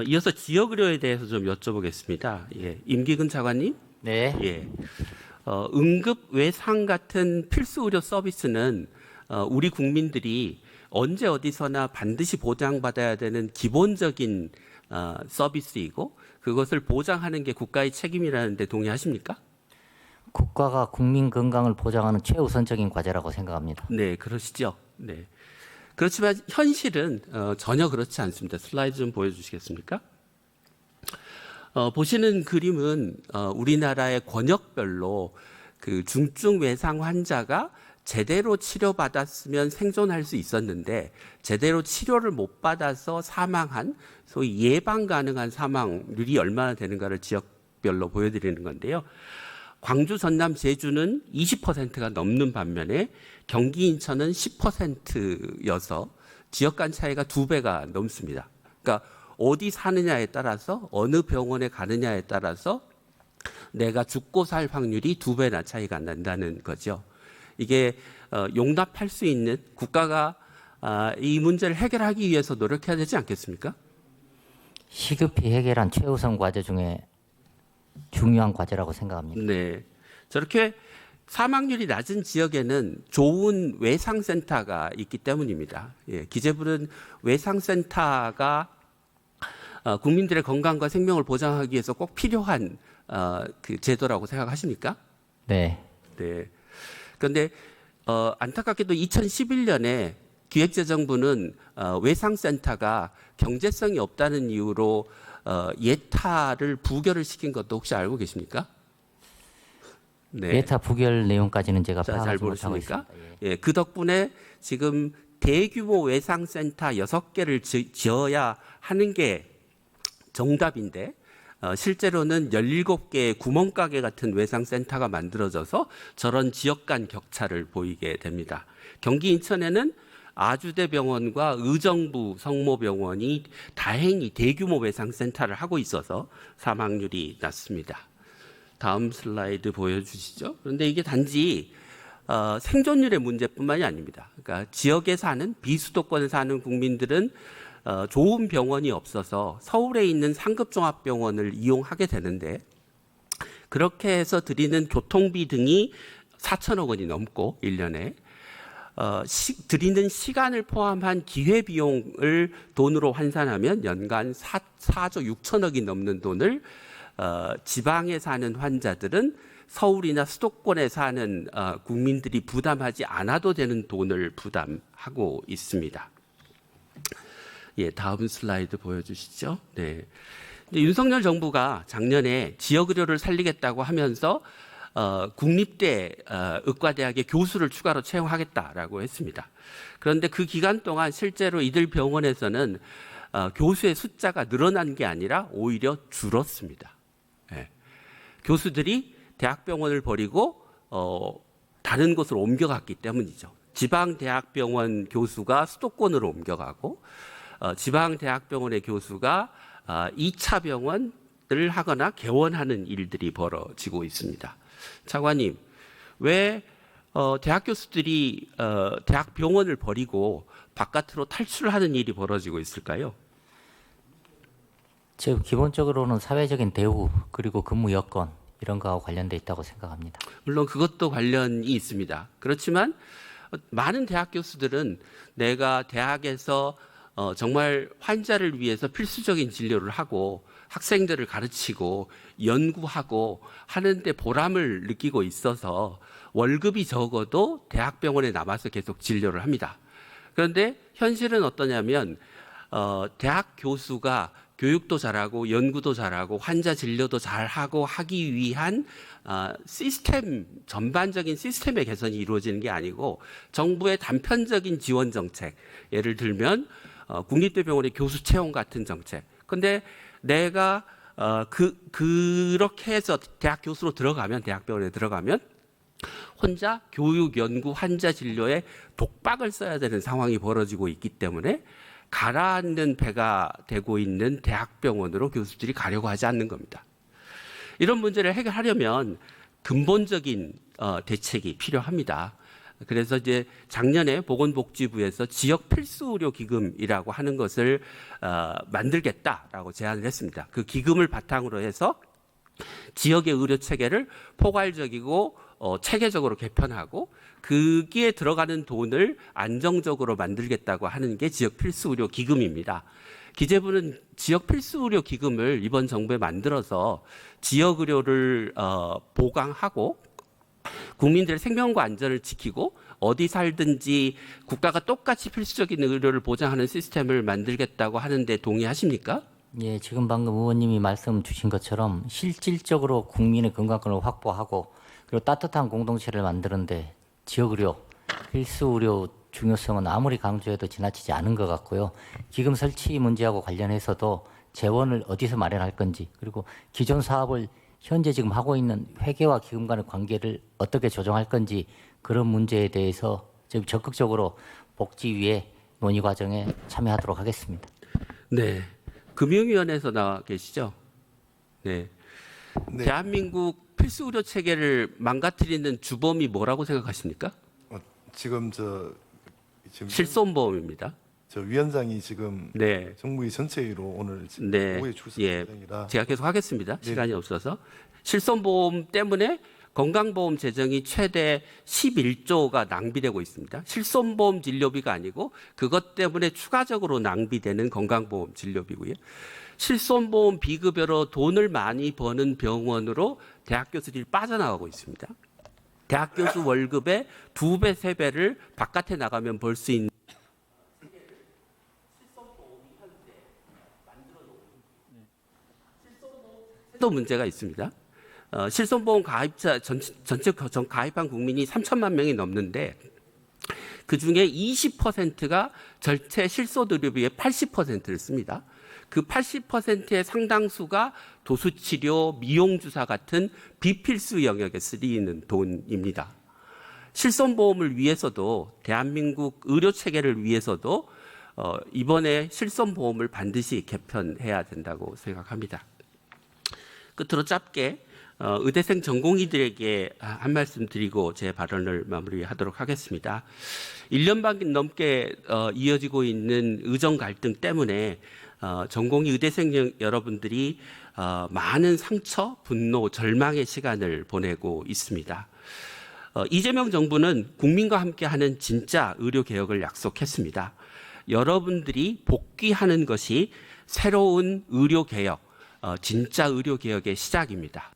이어서 지역 의료에 대해서 좀 여쭤보겠습니다. 예, 임기근 차관님. 네. 예, 응급 외상 같은 필수 의료 서비스는 우리 국민들이 언제 어디서나 반드시 보장받아야 되는 기본적인 서비스이고 그것을 보장하는 게 국가의 책임이라는 데 동의하십니까? 국가가 국민 건강을 보장하는 최우선적인 과제라고 생각합니다. 네, 그러시죠. 네. 그렇지만 현실은 전혀 그렇지 않습니다. 슬라이드 좀 보여주시겠습니까? 보시는 그림은 우리나라의 권역별로 그 중증 외상 환자가 제대로 치료받았으면 생존할 수 있었는데 제대로 치료를 못 받아서 사망한 소위 예방 가능한 사망률이 얼마나 되는가를 지역별로 보여드리는 건데요. 광주, 전남, 제주는 20%가 넘는 반면에 경기, 인천은 10%여서 지역 간 차이가 2배가 넘습니다. 그러니까 어디 사느냐에 따라서 어느 병원에 가느냐에 따라서 내가 죽고 살 확률이 2배나 차이가 난다는 거죠. 이게 용납할 수 있는 국가가 이 문제를 해결하기 위해서 노력해야 되지 않겠습니까? 시급히 해결한 최우선 과제 중에 중요한 과제라고 생각합니다. 네. 저렇게 사망률이 낮은 지역에는 좋은 외상센터가 있기 때문입니다. 예, 기재부는 외상센터가 국민들의 건강과 생명을 보장하기 위해서 꼭 필요한 그 제도라고 생각하십니까? 네. 네. 그런데 안타깝게도 2011년에 기획재정부는 외상센터가 경제성이 없다는 이유로 예타를 부결을 시킨 것도 혹시 알고 계십니까? 네. 예타 부결 내용까지는 제가 잘 파악하지 못하고 모르십니까? 있습니다. 예, 그 덕분에 지금 대규모 외상센터 6개를 지어야 하는 게 정답인데 실제로는 17개의 구멍가게 같은 외상센터가 만들어져서 저런 지역 간 격차를 보이게 됩니다. 경기 인천에는 아주대병원과 의정부 성모병원이 다행히 대규모 외상센터를 하고 있어서 사망률이 낮습니다. 다음 슬라이드 보여주시죠. 그런데 이게 단지 생존율의 문제뿐만이 아닙니다. 그러니까 지역에 사는 비수도권에 사는 국민들은 좋은 병원이 없어서 서울에 있는 상급종합병원을 이용하게 되는데 그렇게 해서 드리는 교통비 등이 4천억 원이 넘고 1년에 드리는 시간을 포함한 기회비용을 돈으로 환산하면 연간 4조 6천억이 넘는 돈을 지방에 사는 환자들은 서울이나 수도권에 사는 국민들이 부담하지 않아도 되는 돈을 부담하고 있습니다. 예, 다음 슬라이드 보여주시죠. 네. 윤석열 정부가 작년에 지역의료를 살리겠다고 하면서 국립대 의과대학의 교수를 추가로 채용하겠다라고 했습니다. 그런데 그 기간 동안 실제로 이들 병원에서는 교수의 숫자가 늘어난 게 아니라 오히려 줄었습니다. 예. 교수들이 대학병원을 버리고 다른 곳으로 옮겨갔기 때문이죠. 지방대학병원 교수가 수도권으로 옮겨가고 지방대학병원의 교수가 2차 병원을 하거나 개원하는 일들이 벌어지고 있습니다. 차관님, 왜 대학 교수들이 대학 병원을 버리고 바깥으로 탈출하는 일이 벌어지고 있을까요? 제 기본적으로는 사회적인 대우 그리고 근무 여건 이런 거하고 관련돼 있다고 생각합니다. 물론 그것도 관련이 있습니다. 그렇지만 많은 대학 교수들은 내가 대학에서 정말 환자를 위해서 필수적인 진료를 하고 학생들을 가르치고 연구하고 하는데 보람을 느끼고 있어서 월급이 적어도 대학병원에 남아서 계속 진료를 합니다. 그런데 현실은 어떠냐면 대학 교수가 교육도 잘하고 연구도 잘하고 환자 진료도 잘하고 하기 위한 시스템, 전반적인 시스템의 개선이 이루어지는 게 아니고 정부의 단편적인 지원 정책, 예를 들면 국립대병원의 교수 채용 같은 정책. 근데 내가 그렇게 해서 대학 교수로 들어가면, 대학병원에 들어가면 혼자 교육, 연구, 환자 진료에 독박을 써야 되는 상황이 벌어지고 있기 때문에 가라앉는 배가 되고 있는 대학병원으로 교수들이 가려고 하지 않는 겁니다. 이런 문제를 해결하려면 근본적인 대책이 필요합니다. 그래서 이제 작년에 보건복지부에서 지역 필수 의료 기금이라고 하는 것을 만들겠다라고 제안을 했습니다. 그 기금을 바탕으로 해서 지역의 의료 체계를 포괄적이고 체계적으로 개편하고 거기에 들어가는 돈을 안정적으로 만들겠다고 하는 게 지역 필수 의료 기금입니다. 기재부는 지역 필수 의료 기금을 이번 정부에 만들어서 지역 의료를 보강하고 국민들의 생명과 안전을 지키고 어디 살든지 국가가 똑같이 필수적인 의료를 보장하는 시스템을 만들겠다고 하는데 동의하십니까? 예, 지금 방금 의원님이 말씀 주신 것처럼 실질적으로 국민의 건강권을 확보하고 그리고 따뜻한 공동체를 만드는데 지역의료, 필수의료 중요성은 아무리 강조해도 지나치지 않은 것 같고요. 기금 설치 문제하고 관련해서도 재원을 어디서 마련할 건지 그리고 기존 사업을 현재 지금 하고 있는 회계와 기금 간의 관계를 어떻게 조정할 건지 그런 문제에 대해서 지금 적극적으로 복지위의 논의 과정에 참여하도록 하겠습니다. 네. 금융위원회에서 나와 계시죠? 네. 네. 대한민국 필수 의료 체계를 망가뜨리는 주범이 뭐라고 생각하십니까? 지금 실손보험입니다. 저 위원장이 지금 네. 정부의 전체회의로 오늘 네. 오후에 출석 예. 예정이라 제가 계속 하겠습니다. 네. 시간이 없어서. 실손보험 때문에 건강보험 재정이 최대 11조가 낭비되고 있습니다. 실손보험 진료비가 아니고 그것 때문에 추가적으로 낭비되는 건강보험 진료비고요. 실손보험 비급여로 돈을 많이 버는 병원으로 대학 교수들이 빠져나가고 있습니다. 대학 교수 월급의 2배, 3배를 바깥에 나가면 벌 수 있는 또 문제가 있습니다. 실손보험 가입자 전체 가입한 국민이 3천만 명이 넘는데 그 중에 20%가 전체 실손의료비의 80%를 씁니다. 그 80%의 상당수가 도수치료, 미용주사 같은 비필수 영역에 쓰이는 돈입니다. 실손보험을 위해서도 대한민국 의료체계를 위해서도 이번에 실손보험을 반드시 개편해야 된다고 생각합니다. 끝으로 짧게 의대생 전공의들에게 한 말씀 드리고 제 발언을 마무리하도록 하겠습니다. 1년 반 넘게 이어지고 있는 의정 갈등 때문에 전공의 의대생 여러분들이 많은 상처, 분노, 절망의 시간을 보내고 있습니다. 이재명 정부는 국민과 함께하는 진짜 의료개혁을 약속했습니다. 여러분들이 복귀하는 것이 새로운 의료개혁, 진짜 의료개혁의 시작입니다.